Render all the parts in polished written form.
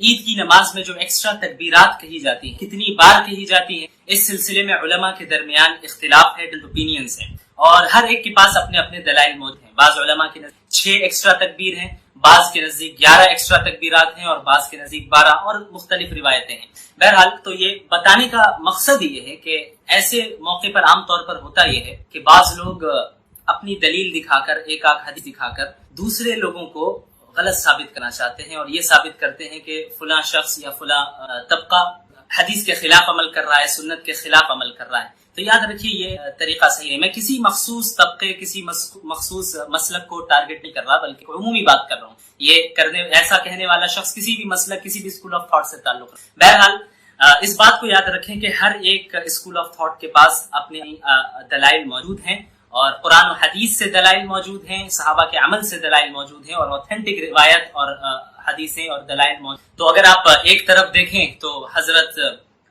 عید کی نماز میں جو ایکسٹرا تکبیرات کہی جاتی ہیں کتنی بار کہی جاتی ہیں، اس سلسلے میں علماء کے درمیان اختلاف ہے، اوپینینز ہیں، اور ہر ایک کے پاس اپنے اپنے دلائل موجود ہیں۔ بعض علماء کے نزدیک 6 ایکسٹرا تکبیر ہیں، بعض کے نزدیک 11 ایکسٹرا تکبیرات ہیں، اور بعض کے نزدیک 12، اور مختلف روایتیں ہیں۔ بہرحال تو یہ بتانے کا مقصد یہ ہے کہ ایسے موقع پر عام طور پر ہوتا یہ ہے کہ بعض لوگ اپنی دلیل دکھا کر، ایک آدھ حدیث دکھا کر دوسرے لوگوں کو غلط ثابت کرنا چاہتے ہیں، اور یہ ثابت کرتے ہیں کہ فلاں شخص یا فلاں طبقہ حدیث کے خلاف عمل کر رہا ہے، سنت کے خلاف عمل کر رہا ہے۔ تو یاد رکھیے یہ طریقہ صحیح نہیں۔ میں کسی مخصوص طبقے، کسی مخصوص مسلک کو ٹارگٹ نہیں کر رہا، بلکہ عمومی بات کر رہا ہوں۔ یہ ایسا کہنے والا شخص کسی بھی مسلک، کسی بھی اسکول آف تھاٹ سے تعلق ہے۔ بہرحال اس بات کو یاد رکھیں کہ ہر ایک اسکول آف تھاٹ کے پاس اپنے دلائل موجود ہیں، اور قرآن و حدیث سے دلائل موجود ہیں، صحابہ کے عمل سے دلائل موجود ہیں، اور اوتھینٹک روایت اور حدیثیں اور دلائل موجود۔ تو اگر آپ ایک طرف دیکھیں تو حضرت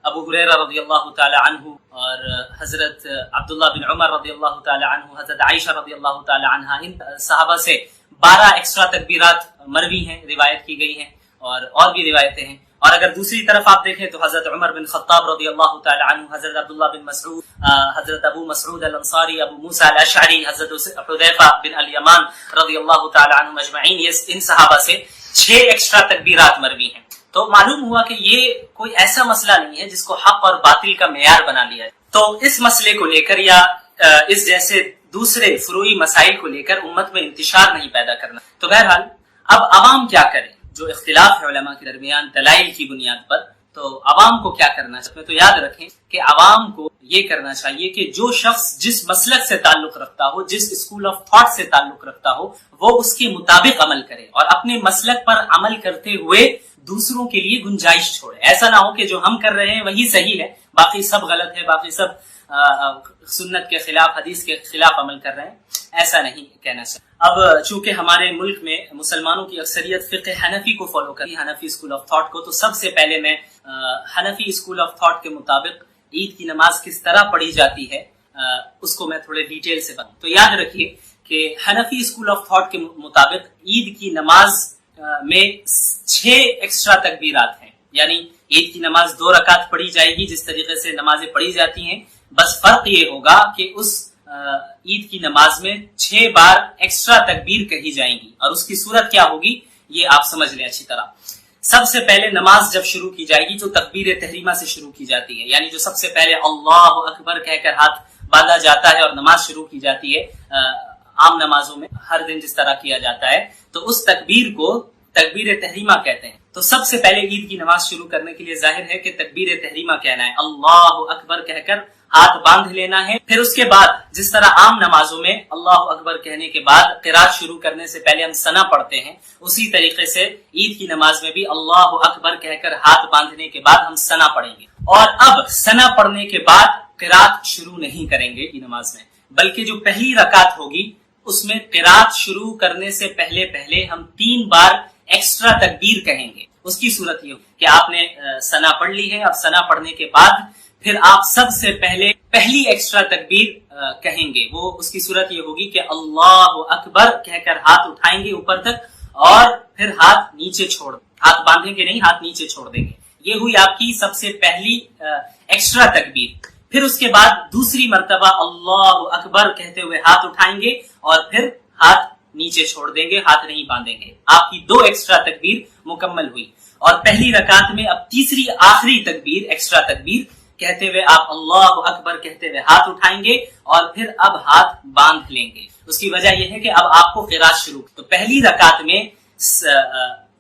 ابو ہریرہ رضی اللہ تعالی عنہ اور حضرت عبداللہ بن عمر رضی اللہ تعالی عنہ، حضرت عائشہ رضی اللہ تعالی عنہ، ان صحابہ سے 12 ایکسٹرا تکبیرات مروی ہیں، روایت کی گئی ہیں، اور بھی روایتیں ہیں۔ اور اگر دوسری طرف آپ دیکھیں تو حضرت عمر بن خطاب رضی اللہ تعالی عنہ، حضرت عبداللہ بن مسعود، حضرت ابو مسعود الانصاری، ابو موسیٰ الاشعری، حضرت حذیفہ بن الیمان رضی اللہ تعالی عنہ اجمعین، ان صحابہ سے 6 ایکسٹرا تکبیرات مروی ہیں۔ تو معلوم ہوا کہ یہ کوئی ایسا مسئلہ نہیں ہے جس کو حق اور باطل کا معیار بنا لیا ہے۔ تو اس مسئلے کو لے کر یا اس جیسے دوسرے فروعی مسائل کو لے کر امت میں انتشار نہیں پیدا کرنا۔ تو بہرحال اب عوام کیا کرے؟ جو اختلاف ہے علماء کے درمیان دلائل کی بنیاد پر، تو عوام کو کیا کرنا چاہیے؟ تو یاد رکھیں کہ عوام کو یہ کرنا چاہیے کہ جو شخص جس مسلک سے تعلق رکھتا ہو، جس اسکول آف تھاٹ سے تعلق رکھتا ہو، وہ اس کے مطابق عمل کرے، اور اپنے مسلک پر عمل کرتے ہوئے دوسروں کے لیے گنجائش چھوڑے۔ ایسا نہ ہو کہ جو ہم کر رہے ہیں وہی صحیح ہے، باقی سب غلط ہے، باقی سب سنت کے خلاف، حدیث کے خلاف عمل کر رہے ہیں۔ ایسا نہیں کہنا چاہیے۔ اب چونکہ ہمارے ملک میں مسلمانوں کی اکثریت فقہ حنفی کو فالو کرتی ہے، حنفی اسکول آف تھاٹ کو، تو سب سے پہلے میں حنفی اسکول آف تھاٹ کے مطابق عید کی نماز کس طرح پڑھی جاتی ہے اس کو میں تھوڑے ڈیٹیل سے بتاؤں۔ تو یاد رکھیے کہ حنفی اسکول آف تھاٹ کے مطابق عید کی نماز میں 6 ایکسٹرا تکبیرات ہیں، یعنی عید کی نماز 2 رکعت پڑھی جائے گی جس طریقے سے نمازیں پڑھی جاتی ہیں، بس فرق یہ ہوگا کہ اس عید کی نماز میں 6 بار ایکسٹرا تکبیر کہی جائیں گی، اور اس کی صورت کیا ہوگی یہ آپ سمجھ لیں اچھی طرح۔ سب سے پہلے نماز جب شروع کی جائے گی تو تکبیر تحریمہ سے شروع کی جاتی ہے، یعنی جو سب سے پہلے اللہ اکبر کہہ کر ہاتھ باندھا جاتا ہے اور نماز شروع کی جاتی ہے، عام نمازوں میں ہر دن جس طرح کیا جاتا ہے، تو اس تکبیر کو تکبیر تحریمہ کہتے ہیں۔ تو سب سے پہلے عید کی نماز شروع کرنے کے لیے ظاہر ہے کہ تکبیر تحریمہ کہنا ہے، اللہ اکبر کہہ کر ہاتھ باندھ لینا ہے۔ پھر اس کے بعد جس طرح عام نمازوں میں اللہ اکبر کہنے کے بعد قرات شروع کرنے سے پہلے ہم ثنا پڑھتے ہیں، اسی طریقے سے عید کی نماز میں بھی اللہ اکبر کہہ کر ہاتھ باندھنے کے بعد ہم ثنا پڑھیں گے، اور اب ثنا پڑھنے کے بعد قرات شروع نہیں کریں گے کی نماز میں، بلکہ جو پہلی رکعت ہوگی اس میں قرات شروع کرنے سے پہلے ہم 3 بار ایکسٹرا تکبیر کہیں گے۔ اس کی صورت یہ کہ آپ نے ثنا پڑھ لی ہے، اب ثنا پڑھنے کے بعد پھر آپ سب سے پہلے پہلی ایکسٹرا تکبیر کہیں گے، وہ اس کی صورت یہ ہوگی کہ اللہ اکبر کہہ کر ہاتھ اٹھائیں گے اوپر تک، اور پھر ہاتھ نیچے چھوڑ، ہاتھ باندھیں گے نہیں، ہاتھ نیچے چھوڑ دیں گے۔ یہ ہوئی آپ کی سب سے پہلی ایکسٹرا تکبیر۔ پھر اس کے بعد دوسری مرتبہ اللہ اکبر کہتے ہوئے ہاتھ اٹھائیں گے، اور پھر ہاتھ نیچے چھوڑ دیں گے، ہاتھ نہیں باندھیں گے۔ آپ کی 2 ایکسٹرا تکبیر مکمل ہوئی، اور پہلی رکعت میں اب تیسری آخری تکبیر، ایکسٹرا تکبیر کہتے ہوئے آپ اللہ اکبر کہتے ہوئے ہاتھ اٹھائیں گے، اور پھر اب ہاتھ باندھ لیں گے۔ اس کی وجہ یہ ہے کہ اب آپ کو قرات شروع، تو پہلی رکعت میں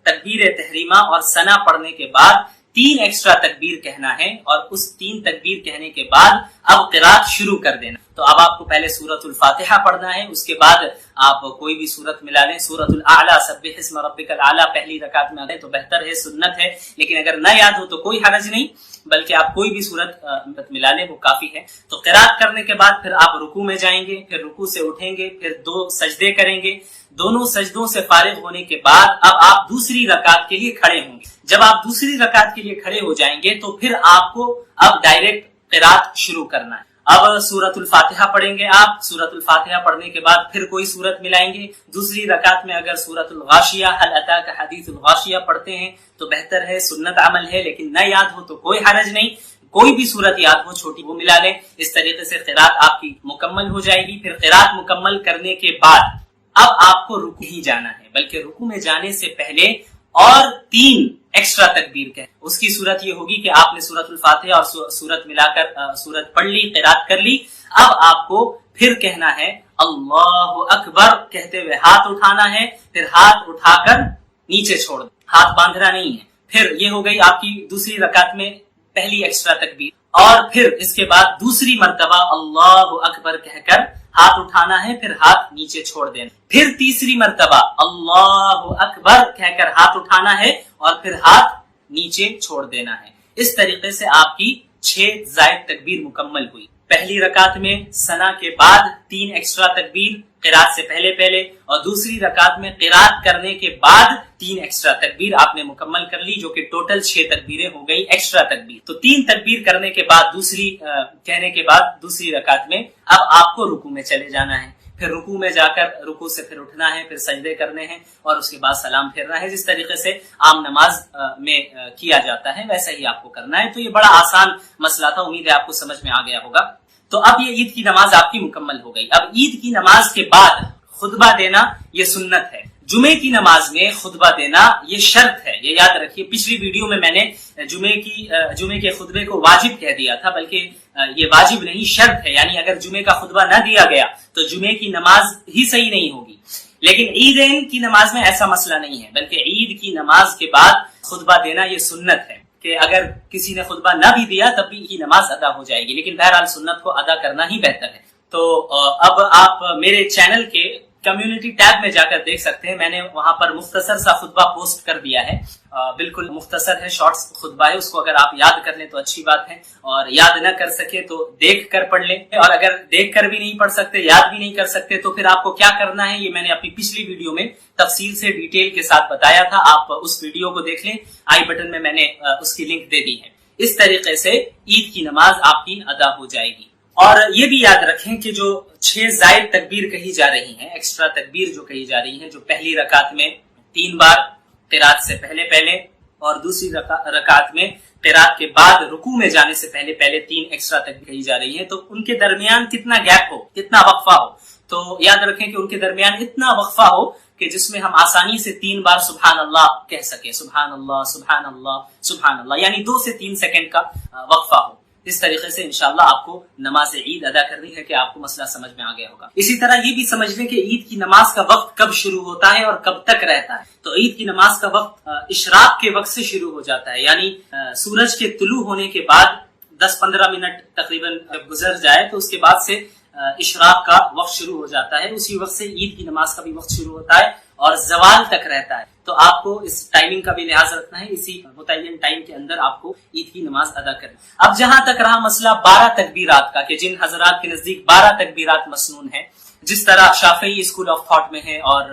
تکبیر تحریمہ اور ثنا پڑھنے کے بعد 3 ایکسٹرا تکبیر کہنا ہے، اور اس 3 تکبیر کہنے کے بعد اب قرات شروع کر دینا۔ تو اب آپ کو پہلے سورۃ الفاتحہ پڑھنا ہے، اس کے بعد آپ کوئی بھی سورت ملا لیں، سورۃ الاعلیٰ، سبح اسم ربک الاعلیٰ پہلی رکعت میں آئے تو بہتر ہے، سنت ہے، لیکن اگر نہ یاد ہو تو کوئی حرج نہیں، بلکہ آپ کوئی بھی سورت ملا لیں، وہ کافی ہے۔ تو قرات کرنے کے بعد پھر آپ رکوع میں جائیں گے، پھر رکوع سے اٹھیں گے، پھر 2 سجدے کریں گے۔ دونوں سجدوں سے فارغ ہونے کے بعد اب آپ دوسری رکعت کے لیے کھڑے ہوں گے۔ جب آپ دوسری رکعت کے لیے کھڑے ہو جائیں گے تو پھر آپ کو اب ڈائریکٹ قرات شروع کرنا ہے۔ اب سورۃ الفاتحہ پڑھیں گے آپ، سورۃ الفاتحہ پڑھنے کے بعد پھر کوئی سورت ملائیں گے، دوسری رکعت میں اگر سورۃ الغاشیہ هل اتاک حدیث الغاشیہ پڑھتے ہیں تو بہتر ہے، سنت عمل ہے، لیکن نہ یاد ہو تو کوئی حرج نہیں، کوئی بھی صورت یاد ہو چھوٹی وہ ملا لیں، اس طریقے سے قرات آپ کی مکمل ہو جائے گی۔ پھر قرات مکمل کرنے کے بعد اب آپ کو رکوع ہی جانا ہے، بلکہ رکوع میں جانے سے پہلے اور 3 ایکسٹرا تکبیر کہیں۔ اس کی صورت یہ ہوگی کہ آپ نے سورۃ الفاتحہ اور سورت ملا کر سورت پڑھ لی، قرات کر لی، اب آپ کو پھر کہنا ہے اللہ اکبر کہتے ہوئے ہاتھ اٹھانا ہے، پھر ہاتھ اٹھا کر نیچے چھوڑ دیں، ہاتھ باندھنا نہیں ہے۔ پھر یہ ہو گئی آپ کی دوسری رکعت میں پہلی ایکسٹرا تکبیر، اور پھر اس کے بعد دوسری مرتبہ اللہ اکبر کہہ کر ہاتھ اٹھانا ہے، پھر ہاتھ نیچے چھوڑ دینا، پھر تیسری مرتبہ اللہ اکبر کہہ کر ہاتھ اٹھانا ہے اور پھر ہاتھ نیچے چھوڑ دینا ہے۔ اس طریقے سے آپ کی 6 زائد تکبیر مکمل ہوئی۔ پہلی رکعت میں ثنا کے بعد 3 ایکسٹرا تکبیر قرات سے پہلے اور دوسری رکعت میں قرات کرنے کے بعد 3 ایکسٹرا تکبیر آپ نے مکمل کر لی، جو کہ ٹوٹل 6 تکبیریں ہو گئی ایکسٹرا تکبیر۔ تو 3 تکبیر کرنے کے بعد کہنے کے بعد دوسری رکعت میں اب آپ کو رکوع میں چلے جانا ہے، پھر رکوع میں جا کر رکوع سے پھر اٹھنا ہے، پھر سجدے کرنے ہیں اور اس کے بعد سلام پھیرنا ہے، جس طریقے سے عام نماز میں کیا جاتا ہے ویسا ہی آپ کو کرنا ہے۔ تو یہ بڑا آسان مسئلہ تھا، امید ہے آپ کو سمجھ میں آ گیا ہوگا۔ تو اب یہ عید کی نماز آپ کی مکمل ہو گئی۔ اب عید کی نماز کے بعد خطبہ دینا یہ سنت ہے، جمعے کی نماز میں خطبہ دینا یہ شرط ہے، یہ یاد رکھیے۔ پچھلی ویڈیو میں نے جمعے کے خطبے کو واجب کہہ دیا تھا، بلکہ یہ واجب نہیں شرط ہے، یعنی اگر جمعے کا خطبہ نہ دیا گیا تو جمعے کی نماز ہی صحیح نہیں ہوگی۔ لیکن عیدین کی نماز میں ایسا مسئلہ نہیں ہے، بلکہ عید کی نماز کے بعد خطبہ دینا یہ سنت ہے کہ اگر کسی نے خطبہ نہ بھی دیا تب بھی کی نماز ادا ہو جائے گی، لیکن بہرحال سنت کو ادا کرنا ہی بہتر ہے۔ تو اب آپ میرے چینل کے کمیونٹی ٹیب میں جا کر دیکھ سکتے ہیں، میں نے وہاں پر مختصر سا خطبہ پوسٹ کر دیا ہے، بالکل مختصر ہے، شارٹس خطبہ ہے، اس کو اگر آپ یاد کر لیں تو اچھی بات ہے، اور یاد نہ کر سکے تو دیکھ کر پڑھ لیں، اور اگر دیکھ کر بھی نہیں پڑھ سکتے، یاد بھی نہیں کر سکتے، تو پھر آپ کو کیا کرنا ہے یہ میں نے اپنی پچھلی ویڈیو میں تفصیل سے ڈیٹیل کے ساتھ بتایا تھا، آپ اس ویڈیو کو دیکھ لیں، آئی بٹن میں نے اس کی لنک دے دی ہے۔ اس طریقے سے عید کی نماز آپ کی ادا ہو جائے گی۔ اور یہ بھی یاد رکھیں کہ جو 6 زائد تکبیر کہی جا رہی ہیں، ایکسٹرا تکبیر جو کہی جا رہی ہیں، جو پہلی رکعت میں 3 بار قرات سے پہلے اور دوسری رکعت میں قرات کے بعد رکوع میں جانے سے پہلے 3 ایکسٹرا تکبیر کہی جا رہی ہیں، تو ان کے درمیان کتنا گیپ ہو، کتنا وقفہ ہو، تو یاد رکھیں کہ ان کے درمیان اتنا وقفہ ہو کہ جس میں ہم آسانی سے 3 بار سبحان اللہ کہہ سکیں، سبحان اللہ سبحان اللہ سبحان اللہ، یعنی 2 سے 3 سیکنڈ کا وقفہ ہو۔ اس طریقے سے انشاءاللہ آپ کو نماز عید ادا کرنی ہے، کہ آپ کو مسئلہ سمجھ میں آ گیا ہوگا۔ اسی طرح یہ بھی سمجھ لیں کہ عید کی نماز کا وقت کب شروع ہوتا ہے اور کب تک رہتا ہے۔ تو عید کی نماز کا وقت اشراق کے وقت سے شروع ہو جاتا ہے، یعنی سورج کے طلوع ہونے کے بعد 10-15 منٹ تقریباً گزر جائے تو اس کے بعد سے اشراق کا وقت شروع ہو جاتا ہے، اسی وقت سے عید کی نماز کا بھی وقت شروع ہوتا ہے اور زوال تک رہتا ہے۔ تو آپ کو اس ٹائمنگ کا بھی لحاظ رکھنا ہے، اسی متعین ٹائم کے اندر آپ کو عید کی نماز ادا کرنی۔ اب جہاں تک رہا مسئلہ 12 تکبیرات کا، کہ جن حضرات کے نزدیک 12 تکبیرات مسنون ہیں، جس طرح شافعی اسکول آف تھاٹ میں ہیں اور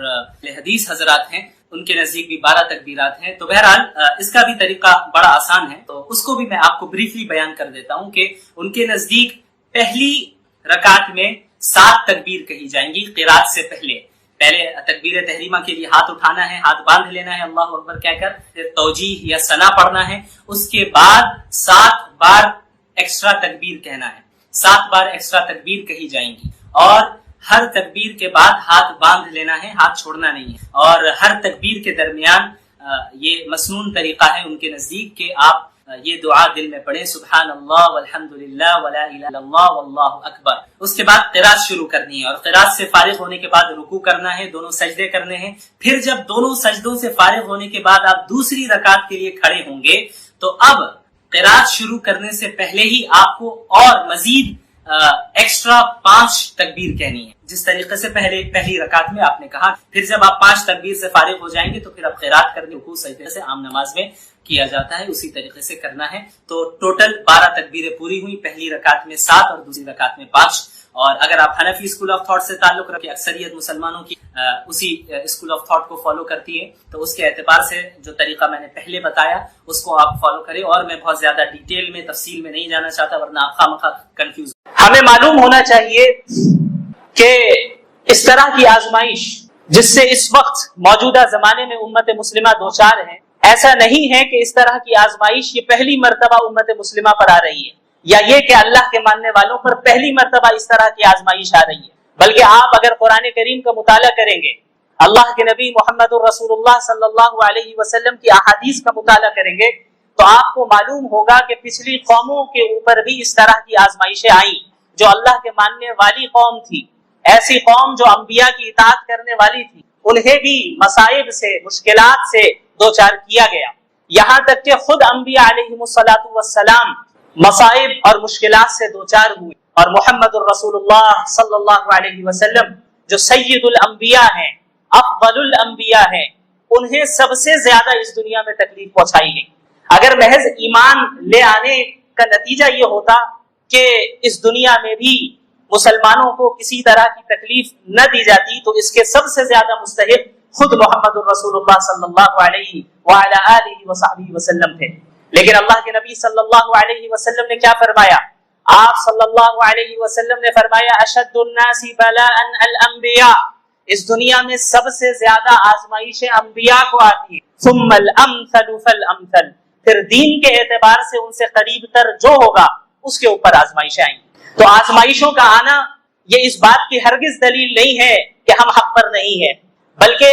حدیث حضرات ہیں ان کے نزدیک بھی 12 تکبیرات ہیں، تو بہرحال اس کا بھی طریقہ بڑا آسان ہے، تو اس کو بھی میں آپ کو بریفلی بیان کر دیتا ہوں کہ ان کے نزدیک پہلی رکعت میں 7 تکبیر کہی جائیں گی قرات سے پہلے تکبیر تحریمہ کے لیے ہاتھ اٹھانا ہے، ہاتھ باندھ لینا ہے اللہ اکبر کہہ کر، پھر توجیہ یا ثنا پڑھنا ہے، اس کے بعد 7 بار ایکسٹرا تکبیر کہنا ہے، 7 بار ایکسٹرا تکبیر کہی جائیں گی، اور ہر تکبیر کے بعد ہاتھ باندھ لینا ہے، ہاتھ چھوڑنا نہیں ہے، اور ہر تکبیر کے درمیان یہ مسنون طریقہ ہے ان کے نزدیک کہ آپ یہ دعا دل میں پڑھیں، سبحان اللہ والحمدللہ ولا الہ الا اللہ واللہ اکبر۔ اس کے بعد قرات شروع کرنی ہے، اور قرات سے فارغ ہونے کے بعد رکوع کرنا ہے، دونوں سجدے کرنے ہیں، پھر جب دونوں سجدوں سے فارغ ہونے کے بعد آپ دوسری رکعت کے لیے کھڑے ہوں گے تو اب قرات شروع کرنے سے پہلے ہی آپ کو اور مزید ایکسٹرا 5 تکبیر کہنی ہے، جس طریقے سے پہلی رکعت میں آپ نے کہا۔ پھر جب آپ 5 تکبیر سے فارغ ہو جائیں گے تو پھر اب قرات کرنے رکوع سجدے سے عام نماز میں کیا جاتا ہے، اسی طریقے سے کرنا ہے۔ تو ٹوٹل 12 تکبیریں پوری ہوئی، پہلی رکعت میں 7 اور دوسری رکعت میں 5۔ اور اگر آپ حنفی اسکول آف تھاٹ سے تعلق رکھیں، اکثریت مسلمانوں کی اسی اسکول آف تھاٹ کو فالو کرتی ہے، تو اس کے اعتبار سے جو طریقہ میں نے پہلے بتایا اس کو آپ فالو کریں، اور میں بہت زیادہ ڈیٹیل میں تفصیل میں نہیں جانا چاہتا ورنہ آپ خواہ مخواہ کنفیوز ہمیں معلوم ہونا چاہیے کہ اس طرح کی آزمائش جس سے اس وقت موجودہ زمانے میں امت مسلمہ دوچار ہے، ایسا نہیں ہے کہ اس طرح کی آزمائش یہ پہلی مرتبہ امت مسلمہ پر آ رہی ہے، یا یہ کہ اللہ کے ماننے والوں پر پہلی مرتبہ اس طرح کی آزمائش آ رہی ہے، بلکہ آپ اگر قرآن کریم کا مطالعہ کریں گے، اللہ کے نبی محمد الرسول اللہ صلی اللہ علیہ وسلم کی احادیث کا مطالعہ کریں گے تو آپ کو معلوم ہوگا کہ پچھلی قوموں کے اوپر بھی اس طرح کی آزمائشیں آئیں جو اللہ کے ماننے والی قوم تھی، ایسی قوم جو انبیاء کی اطاعت کرنے والی تھی، انہیں بھی مصائب سے، مشکلات سے دوچار کیا گیا، یہاں تک کہ خود انبیاء علیہم الصلاۃ والسلام مصائب اور مشکلات سے دوچار ہوئے، اور محمد الرسول اللہ صلی اللہ علیہ وسلم جو سید الانبیاء ہیں، افضل الانبیاء ہیں، انہیں سب سے زیادہ اس دنیا میں تکلیف پہنچائی گئی۔ اگر محض ایمان لے آنے کا نتیجہ یہ ہوتا کہ اس دنیا میں بھی مسلمانوں کو کسی طرح کی تکلیف نہ دی جاتی تو اس کے سب سے زیادہ مستحق خود محمد الرسول اللہ صلی اللہ علیہ وعلی آلہ وصحبہ وسلم تھے، لیکن اللہ کے نبی صلی اللہ علیہ وسلم نے کیا فرمایا؟ آپ صلی اللہ علیہ وسلم نے فرمایا اشد الناس بلاء الانبیاء، اس دنیا میں سب سے زیادہ آزمائشیں انبیاء کو آتی ہیں، ثم الامثل فالامثل، پھر دین کے اعتبار سے ان سے قریب تر جو ہوگا اس کے اوپر آزمائشیں آئیں۔ تو آزمائشوں کا آنا یہ اس بات کی ہرگز دلیل نہیں ہے کہ ہم حق پر نہیں ہیں، بلکہ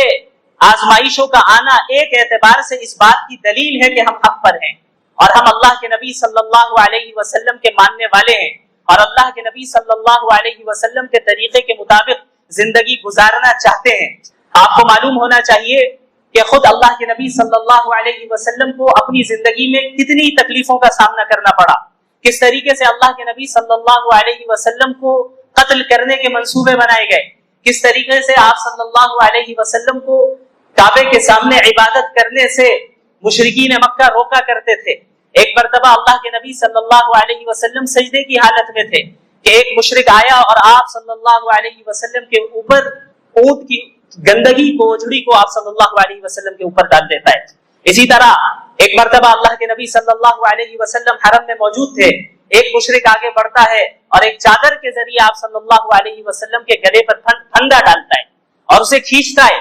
آزمائشوں کا آنا ایک اعتبار سے اس بات کی دلیل ہے کہ ہم حق پر ہیں اور ہم اللہ کے نبی صلی اللہ علیہ وسلم کے ماننے والے ہیں اور اللہ کے نبی صلی اللہ علیہ وسلم کے طریقے کے مطابق زندگی گزارنا چاہتے ہیں۔ آپ کو معلوم ہونا چاہیے کہ خود اللہ کے نبی صلی اللہ علیہ وسلم کو اپنی زندگی میں کتنی تکلیفوں کا سامنا کرنا پڑا، کس طریقے سے اللہ کے نبی صلی اللہ علیہ وسلم کو قتل کرنے کے منصوبے بنائے گئے، کس طریقے سے آپ صلی اللہ علیہ وسلم کو کعبے کے سامنے عبادت کرنے سے مشرکین مکہ روکا کرتے تھے۔ ایک مرتبہ اللہ کے نبی صلی اللہ علیہ وسلم سجدے کی حالت میں تھے کہ ایک مشرک آیا اور آپ صلی اللہ علیہ وسلم کے اوپر اونٹ کی گندگی کو، اجڑی کو آپ صلی اللہ علیہ وسلم کے اوپر ڈال دیتا ہے۔ اسی طرح ایک مرتبہ اللہ کے نبی صلی اللہ علیہ وسلم حرم میں موجود تھے، ایک مشرک آگے بڑھتا ہے اور ایک چادر کے ذریعے آپ صلی اللہ علیہ وسلم کے گلے پر پھندا ڈالتا ہے اور اسے کھینچتا ہے،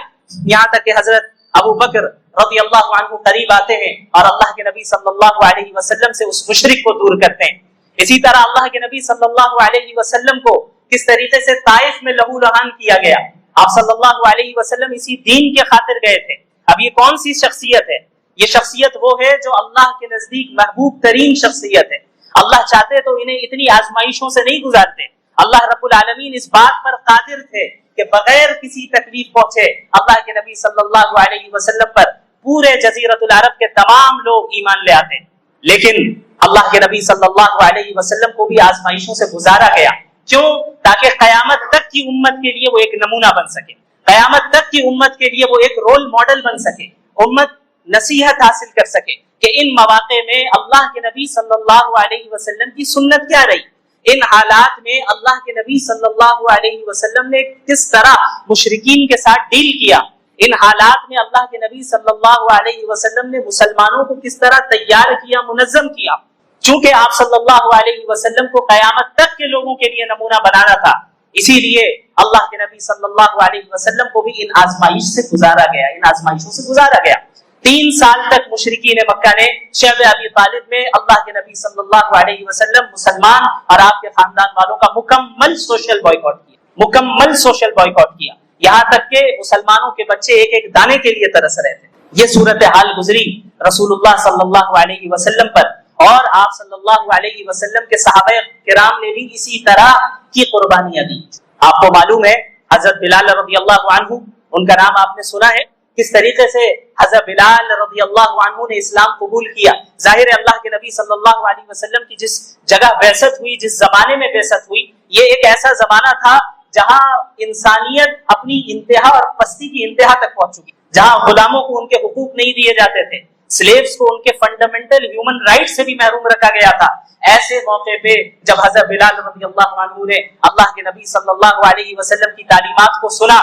یہاں تک کہ حضرت ابو بکر رضی اللہ عنہ قریب آتے ہیں اور اللہ کے نبی صلی اللہ علیہ وسلم سے اس مشرک کو دور کرتے ہیں۔ اسی طرح اللہ کے نبی صلی اللہ علیہ وسلم کو کس طریقے سے طائف میں لہو لہان کیا گیا، آپ صلی اللہ علیہ وسلم اسی دین کے خاطر گئے تھے۔ اب یہ کون سی شخصیت ہے؟ یہ شخصیت وہ ہے جو اللہ کے نزدیک محبوب ترین شخصیت ہے۔ اللہ چاہتے تو انہیں اتنی آزمائشوں سے نہیں گزارتے، اللہ رب العالمین اس بات پر قادر تھے کہ بغیر کسی تکلیف پہنچے اللہ کے نبی صلی اللہ علیہ وسلم پر پورے جزیرۃ العرب کے تمام لوگ ایمان لے آتے، لیکن اللہ کے نبی صلی اللہ علیہ وسلم کو بھی آزمائشوں سے گزارا گیا۔ کیوں؟ تاکہ قیامت تک کی امت کے لیے وہ ایک نمونہ بن سکے، قیامت تک کی امت کے لیے وہ ایک رول ماڈل بن سکے، امت نصیحت حاصل کر سکے کہ ان مواقع میں اللہ کے نبی صلی اللہ علیہ وسلم کی سنت کیا رہی، ان حالات میں اللہ کے نبی صلی اللہ علیہ وسلم نے کس طرح مشرکین کے ساتھ ڈیل کیا، ان حالات میں اللہ کے نبی صلی اللہ علیہ وسلم نے مسلمانوں کو کس طرح تیار کیا، منظم کیا۔ چونکہ آپ صلی اللہ علیہ وسلم کو قیامت تک کے لوگوں کے لیے نمونہ بنانا تھا، اسی لیے اللہ کے نبی صلی اللہ علیہ وسلم کو بھی ان آزمائش سے گزارا گیا، ان آزمائشوں سے گزارا گیا۔ 3 سال تک مشرکین مکہ نے شعب ابی طالب میں اللہ کے نبی صلی اللہ علیہ وسلم، مسلمان اور آپ کے خاندان والوں کا مکمل سوشل بائیکاٹ کیا، مکمل سوشل بائیکاٹ کیا، یہاں تک کہ مسلمانوں کے بچے ایک ایک دانے کے لیے ترس رہے تھے۔ یہ صورتحال گزری رسول اللہ صلی اللہ علیہ وسلم پر، اور آپ صلی اللہ علیہ وسلم کے صحابہ کرام نے بھی اسی طرح کی قربانیاں دی۔ آپ کو معلوم ہے حضرت بلال رضی اللہ عنہ، ان کا نام آپ نے سنا ہے، کس طریقے سے حضرت بلال رضی اللہ عنہ نے اسلام قبول کیا۔ ظاہر ہے اللہ کے نبی صلی اللہ علیہ وسلم کی جس جگہ بعثت ہوئی، جس زمانے میں بعثت ہوئی، یہ ایک ایسا زمانہ تھا جہاں انسانیت اپنی انتہا اور پستی کی انتہا تک پہنچ چکی، جہاں غلاموں کو ان کے حقوق نہیں دیے جاتے تھے، سلیوز کو ان کے فنڈامنٹل ہیومن رائٹ سے بھی محروم رکھا گیا تھا۔ ایسے موقع پہ جب حضرت بلال رضی اللہ عنہ نے اللہ کے نبی صلی اللہ علیہ وسلم کی تعلیمات کو سنا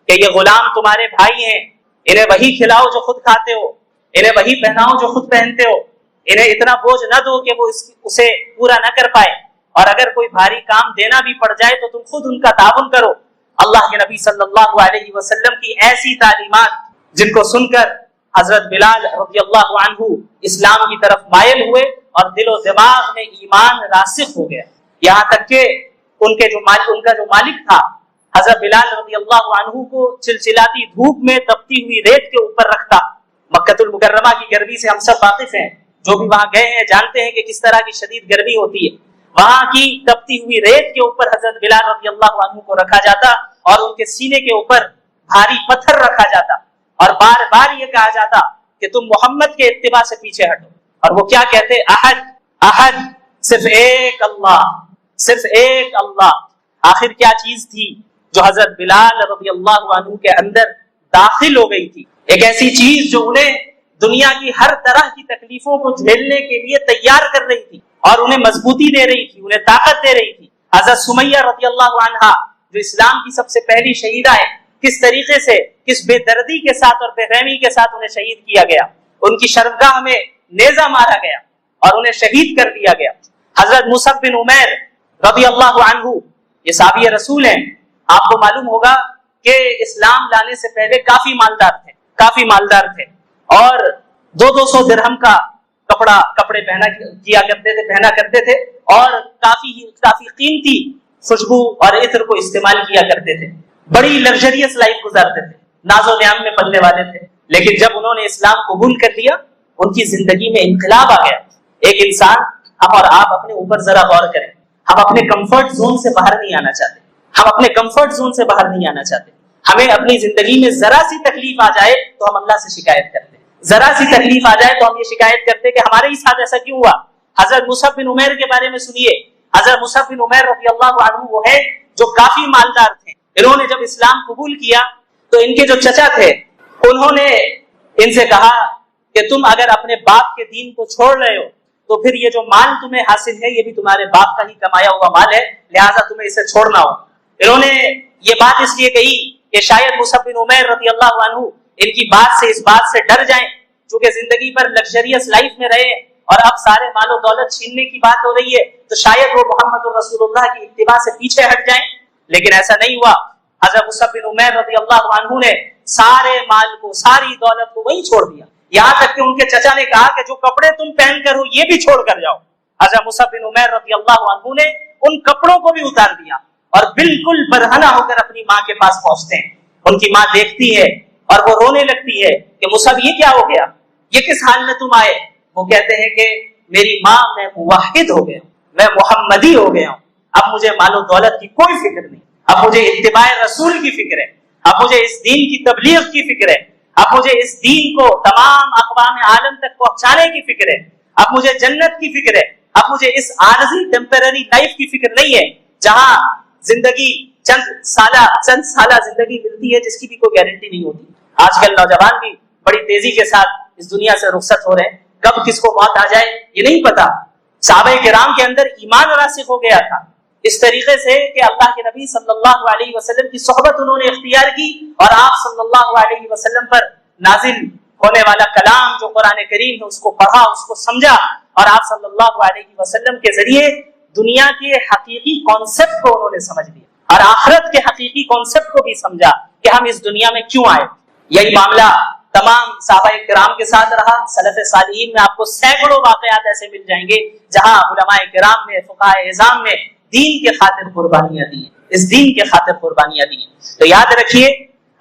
کہ یہ غلام تمہارے بھائی ہیں، انہیں وہی کھلاؤ جو خود کھاتے ہو، انہیں وہی پہناؤ جو خود پہنتے ہو، انہیں اتنا بوجھ نہ دو کہ وہ اسے پورا نہ کر پائے، اور اگر کوئی بھاری کام دینا بھی پڑ جائے تو تم خود ان کا تعاون کرو۔ اللہ کے نبی صلی اللہ علیہ وسلم کی ایسی تعلیمات جن کو سن کر حضرت بلال رضی اللہ عنہ اسلام کی طرف مائل ہوئے اور دل و دماغ میں ایمان راسخ ہو گیا، یہاں تک کہ ان کا جو مالک تھا حضرت بلال رضی اللہ عنہ کو چلچلاتی دھوپ میں تپتی ہوئی ریت کے اوپر رکھتا۔ مکہ المکرمہ کی گرمی سے ہم سب واقف ہیں، جو بھی وہاں گئے ہیں جانتے ہیں کہ کس طرح کی شدید گرمی ہوتی ہے۔ وہاں کی تپتی ہوئی ریت کے اوپر حضرت بلال رضی اللہ عنہ کو رکھا جاتا اور ان کے سینے کے اوپر بھاری پتھر رکھا جاتا اور بار بار یہ کہا جاتا کہ تم محمد کے اتباع سے پیچھے ہٹو، اور وہ کیا کہتے؟ احد احد، صرف ایک اللہ، صرف ایک اللہ۔ آخر کیا چیز تھی جو حضرت بلال رضی اللہ عنہ کے اندر داخل ہو گئی تھی؟ ایک ایسی چیز جو انہیں دنیا کی ہر طرح کی تکلیفوں کو جھیلنے کے لیے تیار کر رہی تھی اور انہیں مضبوطی دے رہی تھی، انہیں طاقت دے رہی تھی۔ حضرت سمیہ رضی اللہ عنہا جو اسلام کی سب سے پہلی شہیدہ ہے، کس طریقے سے، کس بے دردی کے ساتھ اور بے رحمی کے ساتھ انہیں شہید کیا گیا، ان کی شرمگاہ میں نیزہ مارا گیا اور انہیں شہید کر دیا گیا۔ حضرت مصعب بن عمیر رضی اللہ عنہ یہ صحابی رسول ہیں، آپ کو معلوم ہوگا کہ اسلام لانے سے پہلے کافی مالدار تھے اور 200 درہم کا کپڑے پہنا کرتے تھے اور کافی قیمتی خوشبو اور عطر کو استعمال کیا کرتے تھے، بڑی لگژریس لائف گزارتے تھے، ناز و نعم میں پلنے والے تھے۔ لیکن جب انہوں نے اسلام قبول کر لیا ان کی زندگی میں انقلاب آ گیا۔ ایک انسان، ہم اور آپ اپنے اوپر ذرا غور کریں، ہم اپنے کمفرٹ زون سے باہر نہیں آنا چاہتے، ہمیں اپنی زندگی میں ذرا سی تکلیف آ جائے تو ہم اللہ سے شکایت کرتے ہیں، ذرا سی تکلیف آ جائے تو ہم یہ شکایت کرتے ہیں کہ ہمارے ہی ساتھ ایسا کیوں ہوا۔ حضرت مصعب بن عمیر کے بارے میں سنیے، حضرت مصعب بن عمیر رضی اللہ عنہ وہ ہے جو کافی مالدار تھے۔ انہوں نے جب اسلام قبول کیا تو ان کے جو چچا تھے انہوں نے ان سے کہا کہ تم اگر اپنے باپ کے دین کو چھوڑ رہے ہو تو پھر یہ جو مال تمہیں حاصل ہے یہ بھی تمہارے باپ کا ہی کمایا ہوا مال ہے، لہٰذا تمہیں اسے چھوڑنا ہو۔ انہوں نے یہ بات اس لیے کہی کہ شاید مصعب بن عمیر رضی اللہ عنہ ان کی بات سے اس بات سے ڈر جائیں، چونکہ زندگی پر لگژریس لائف میں رہے اور اب سارے مال و دولت چھیننے کی بات ہو رہی ہے تو شاید وہ محمد رسول اللہ کی اتباع سے پیچھے ہٹ جائیں۔ لیکن ایسا نہیں ہوا۔ حضرت مصعب بن عمیر رضی اللہ عنہ نے سارے مال کو، ساری دولت کو وہیں چھوڑ دیا، یہاں تک کہ ان کے چچا نے کہا کہ جو کپڑے تم پہن کر ہو یہ بھی چھوڑ کر جاؤ۔ حضرت مصعب بن عمیر رضی اللہ عنہ نے ان کپڑوں کو بھی اتار دیا اور بالکل برہنہ ہو کر اپنی ماں کے پاس پہنچتے ہیں۔ ان کی ماں دیکھتی ہے اور وہ رونے لگتی ہے کہ مصعب یہ کیا ہو گیا، یہ کس حال میں تم آئے؟ وہ کہتے ہیں کہ میری ماں، میں موحد ہو گیا ہوں، میں محمدی ہو گیا ہوں، اب مجھے مال و دولت کی کوئی فکر نہیں، اب مجھے اتباع رسول کی فکر ہے، اب مجھے اس دین کی تبلیغ کی فکر ہے، اب مجھے اس دین کو تمام اقوام عالم تک پہنچانے کی فکر ہے، اب مجھے جنت کی فکر ہے، اب مجھے اس عارضی ٹیمپرری لائف کی فکر نہیں ہے جہاں زندگی چند سالہ زندگی ملتی ہے جس کی بھی کوئی گارنٹی نہیں ہوتی۔ آج کل نوجوان بھی بڑی تیزی کے ساتھ اس دنیا سے رخصت ہو رہے ہیں، کب کس کو موت آ جائے یہ نہیں پتا۔ صحابہ کرام کے اندر ایمان راسخ ہو گیا تھا اس طریقے سے کہ اللہ کے نبی صلی اللہ علیہ وسلم کی صحبت انہوں نے اختیار کی اور آپ صلی اللہ علیہ وسلم پر نازل ہونے والا کلام جو قرآن کریم ہے اس کو پڑھا، اس کو سمجھا اور آپ صلی اللہ علیہ وسلم کے ذریعے دنیا کے حقیقی کانسیپٹ کو انہوں نے سمجھ لیا اور آخرت کے حقیقی کانسیپٹ کو بھی سمجھا کہ ہم اس دنیا میں کیوں آئے۔ یہی معاملہ تمام صحابہ کرام کے ساتھ رہا۔ سلف صالحین میں آپ کو سینکڑوں واقعات ایسے مل جائیں گے جہاں علماء کرام نے، فقہاء اعظام نے دین کے خاطر قربانیاں دی ہیں، اس دین کے خاطر قربانیاں دی ہیں۔ تو یاد رکھیے،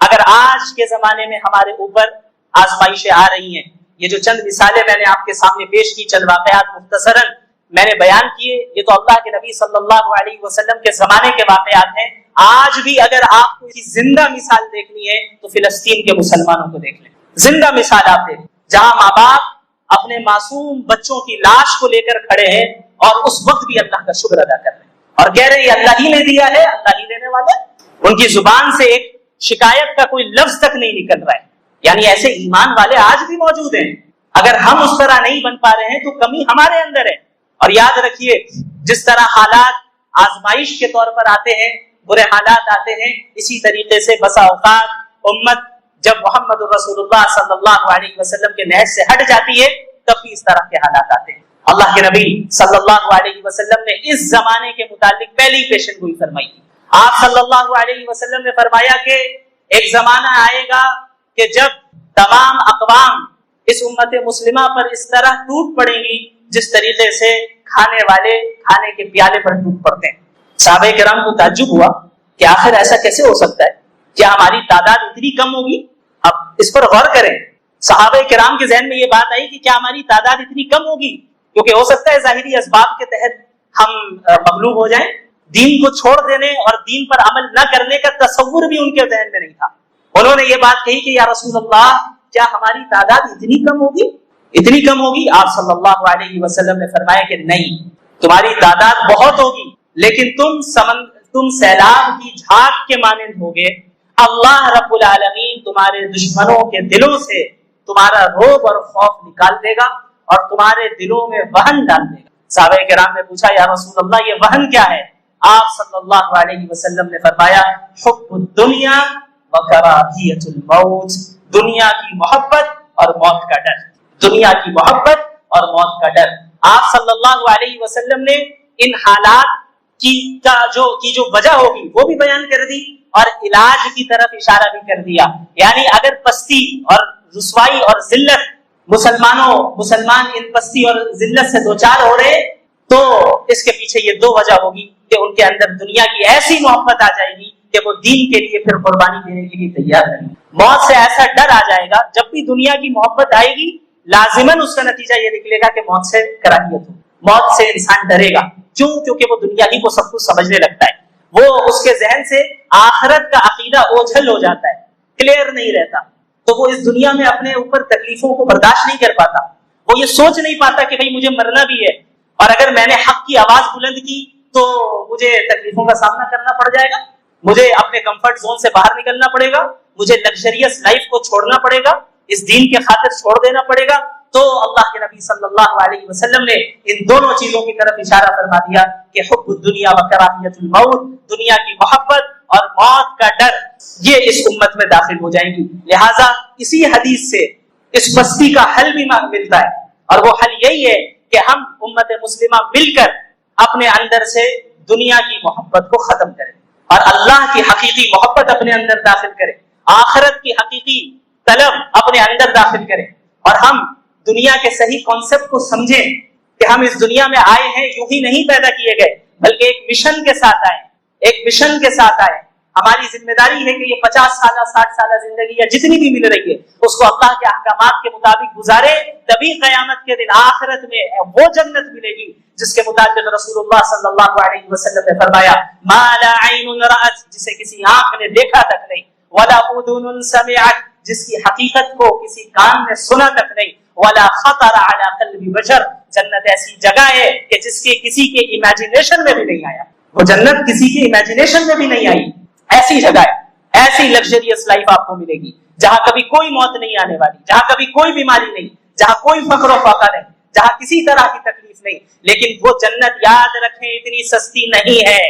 اگر آج کے زمانے میں ہمارے اوپر آزمائشیں آ رہی ہیں، یہ جو چند مثالیں میں نے آپ کے سامنے پیش کی، چند واقعات مختصراً میں نے بیان کیے، یہ تو اللہ کے نبی صلی اللہ علیہ وسلم کے زمانے کے واقعات ہیں۔ آج بھی اگر آپ کو زندہ مثال دیکھنی ہے تو فلسطین کے مسلمانوں کو دیکھ لیں، زندہ مثال آپ دیکھیں جہاں ماں باپ اپنے معصوم بچوں کی لاش کو لے کر کھڑے ہیں اور اس وقت بھی اللہ کا شکر ادا کر رہے ہیں اور کہہ رہے ہیں اللہ ہی نے دیا ہے، اللہ ہی لینے والا ہے۔ ان کی زبان سے ایک شکایت کا کوئی لفظ تک نہیں نکل رہا ہے۔ یعنی ایسے ایمان والے آج بھی موجود ہیں۔ اگر ہم اس طرح نہیں بن پا رہے ہیں تو کمی ہمارے اندر ہے۔ اور یاد رکھیے، جس طرح حالات آزمائش کے طور پر آتے ہیں، برے حالات آتے ہیں، اسی طریقے سے بسا اوقات امت جب محمد رسول اللہ صلی اللہ علیہ وسلم کے نہج سے ہٹ جاتی ہے تب بھی اس طرح کے حالات آتے ہیں۔ اللہ کے نبی صلی اللہ علیہ وسلم نے اس زمانے کے متعلق پہلی پیشن گوئی فرمائی تھی. آپ صلی اللہ علیہ وسلم نے فرمایا کہ ایک زمانہ آئے گا کہ جب تمام اقوام اس امت مسلمہ پر اس طرح ٹوٹ پڑیں گی جس طریقے سے کھانے والے کھانے کے پیالے پر ٹوٹ پڑتے ہیں. صحابہ کرام کو تعجب ہوا کہ آخر ایسا کیسے ہو سکتا ہے؟ کیا ہماری تعداد اتنی کم ہوگی؟ اب اس پر غور کریں. صحابہ کرام کے ذہن میں یہ بات آئی کہ کیا ہماری تعداد اتنی کم ہوگی؟ کیونکہ ہو سکتا ہے ظاہری اسباب کے تحت ہم مغلوب ہو جائیں. دین کو چھوڑ دینے اور دین پر عمل نہ کرنے کا تصور بھی ان کے ذہن میں نہیں تھا. انہوں نے یہ بات کہی کہ یا رسول اللہ کیا ہماری تعداد اتنی کم ہوگی؟ اتنی کم ہوگی؟ آپ صلی اللہ علیہ وسلم نے فرمایا کہ نہیں، تمہاری تعداد بہت ہوگی، لیکن تم سیلاب کی جھاگ کے مانند ہوگے. اللہ رب العالمین تمہارے دشمنوں کے دلوں سے تمہارا رعب اور خوف نکال دے گا اور تمہارے دلوں میں وہن ڈال دے گا. صحابہ کرام نے پوچھا یا رسول اللہ یہ وہن کیا ہے؟ آپ صلی اللہ علیہ وسلم نے فرمایا حب الدنیا وکراہیت الموت، دنیا کی محبت اور موت کا ڈر. دنیا کی محبت اور موت کا ڈر. آپ صلی اللہ علیہ وسلم نے ان حالات کی جو وجہ ہوگی وہ بھی بیان کر دی اور علاج کی طرف اشارہ بھی کر دیا. یعنی اگر پستی اور رسوائی اور ذلت مسلمان ان پستی اور ذلت سے دوچار ہو رہے تو اس کے پیچھے یہ دو وجہ ہوگی کہ ان کے اندر دنیا کی ایسی محبت آ جائے گی کہ وہ دین کے لیے پھر قربانی دینے کے لیے تیار رہیں گے. موت سے ایسا ڈر آ جائے گا، جب بھی دنیا کی محبت آئے گی لازماً اس کا نتیجہ یہ نکلے گا کہ موت سے کراہیت ہو. موت سے انسان ڈرے گا. کیوں؟ کیونکہ وہ دنیا ہی کو سب کچھ سمجھنے لگتا ہے. وہ اس کے ذہن سے آخرت کا عقیدہ اوجھل ہو جاتا ہے، کلیئر نہیں رہتا. تو وہ اس دنیا میں اپنے اوپر تکلیفوں کو برداشت نہیں کر پاتا. وہ یہ سوچ نہیں پاتا کہ بھئی مجھے مرنا بھی ہے اور اگر میں نے حق کی آواز بلند کی تو مجھے تکلیفوں کا سامنا کرنا پڑ جائے گا، مجھے اپنے کمفرٹ زون سے باہر نکلنا پڑے گا، مجھے لگژریس لائف کو چھوڑنا پڑے گا، اس دین کے خاطر چھوڑ دینا پڑے گا. تو اللہ کے نبی صلی اللہ علیہ وسلم نے ان دونوں چیزوں کی طرف اشارہ فرما دیا کہ حب الدنیا وکراہیت الموت، دنیا کی محبت اور موت کا ڈر، یہ اس امت میں داخل ہو جائیں گی. لہٰذا اسی حدیث سے اس پستی کا حل بھی ملتا ہے اور وہ حل یہی ہے کہ ہم امت مسلمہ مل کر اپنے اندر سے دنیا کی محبت کو ختم کریں اور اللہ کی حقیقی محبت اپنے اندر داخل کریں، آخرت کی حقیقی طلب اپنے اندر داخل کریں اور ہم دنیا کے صحیح کانسیپٹ کو سمجھیں کہ ہم اس دنیا میں آئے ہیں یوں ہی نہیں پیدا کیے گئے بلکہ ایک مشن کے ساتھ آئے. ایک مشن کے ساتھ آئے. ہماری ذمہ داری ہے کہ یہ 50 سالہ 60 سالہ زندگی یا جتنی بھی مل رہی ہے اس کو اللہ کے احکامات کے مطابق گزارے، تبھی قیامت کے دن آخرت میں وہ جنت ملے گی جس کے مطابق رسول اللہ صلی اللہ علیہ وسلم نے فرمایا ما لا عین رأت، جسے کسی آنکھ نے دیکھا تک نہیں، ولا اذن سمعت، جس کی حقیقت کو کسی کان نے سنا تک نہیں، ولا خطر علی قلب بشر، جنت ایسی جگہ ہے کہ جس کے کسی کے امیجنیشن میں بھی نہیں آیا. وہ جنت کسی کے امیجنیشن میں بھی نہیں آئی. ایسی جگہ ہے، ایسی لگژریس لائف آپ کو ملے گی جہاں کبھی کوئی موت نہیں آنے والی، جہاں کبھی کوئی بیماری نہیں، جہاں کوئی فقر و فاقہ نہیں، جہاں کسی طرح کی تکلیف نہیں. لیکن وہ جنت یاد رکھیں اتنی سستی نہیں ہے،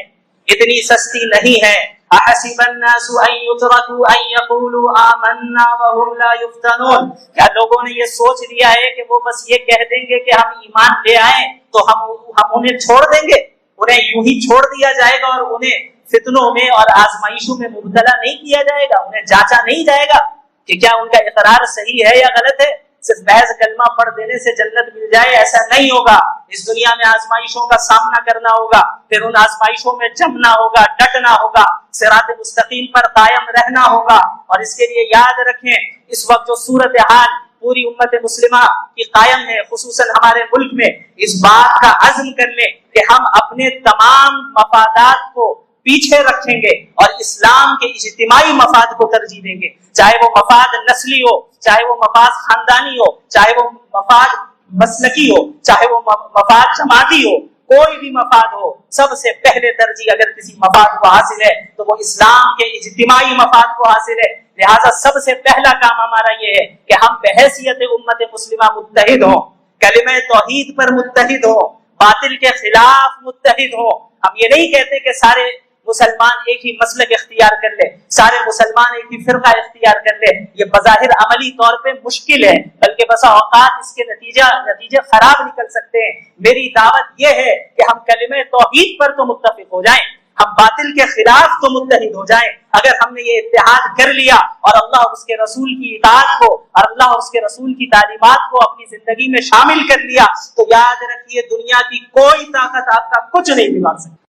اتنی سستی نہیں ہے. احسب الناس ان يتركوا ان يقولوا آمنا وهم لا يفتنون، کیا لوگوں نے یہ سوچ لیا ہے کہ وہ بس یہ کہہ دیں گے کہ ہم ایمان لے آئیں تو ہم انہیں چھوڑ دیں گے، انہیں یوں ہی چھوڑ دیا جائے گا اور انہیں فتنوں میں اور آزمائشوں میں مبتلا نہیں کیا جائے گا، انہیں جانچا نہیں جائے گا کہ کیا ان کا اقرار صحیح ہے یا غلط ہے. صرف محض کلمہ پڑھ دینے سے جنت مل جائے ایسا نہیں ہوگا. اس دنیا میں آزمائشوں کا سامنا کرنا ہوگا، پھر ان آزمائشوں میں جمنا ہوگا، ڈٹنا ہوگا، صراط مستقیم پر قائم رہنا ہوگا. اور اس کے لیے یاد رکھیں اس وقت جو صورتحال پوری امت مسلمہ کی قائم ہے، خصوصاً ہمارے ملک میں، اس بات کا عزم کر لیں کہ ہم اپنے تمام مفادات کو پیچھے رکھیں گے اور اسلام کے اجتماعی مفاد کو ترجیح دیں گے، چاہے وہ مفاد نسلی ہو، چاہے وہ مفاد خاندانی ہو، چاہے وہ مفاد مسلکی ہو، چاہے وہ مفاد جماعتی ہو، کوئی بھی مفاد ہو. سب سے پہلے ترجیح اگر کسی مفاد کو حاصل ہے تو وہ اسلام کے اجتماعی مفاد کو حاصل ہے. لہٰذا سب سے پہلا کام ہمارا یہ ہے کہ ہم بحیثیت امت مسلمہ متحد ہوں، کلمہ توحید پر متحد ہوں، باطل کے خلاف متحد ہوں. ہم یہ نہیں کہتے کہ سارے مسلمان ایک ہی مسلک اختیار کر لے، سارے مسلمان ایک ہی فرقہ اختیار کر لے، یہ بظاہر عملی طور پہ مشکل ہے، بلکہ بسا اوقات اس کے نتیجے خراب نکل سکتے ہیں۔ میری دعوت یہ ہے کہ ہم کلمہ توحید پر تو متفق ہو جائیں، ہم باطل کے خلاف تو متحد ہو جائیں۔ اگر ہم نے یہ اتحاد کر لیا اور اللہ اور اس کے رسول کی اطاعت کو اور اللہ اور اس کے رسول کی تعلیمات کو اپنی زندگی میں شامل کر لیا، تو یاد رکھیے دنیا کی کوئی طاقت آپ کا کچھ نہیں بگاڑ سکتی۔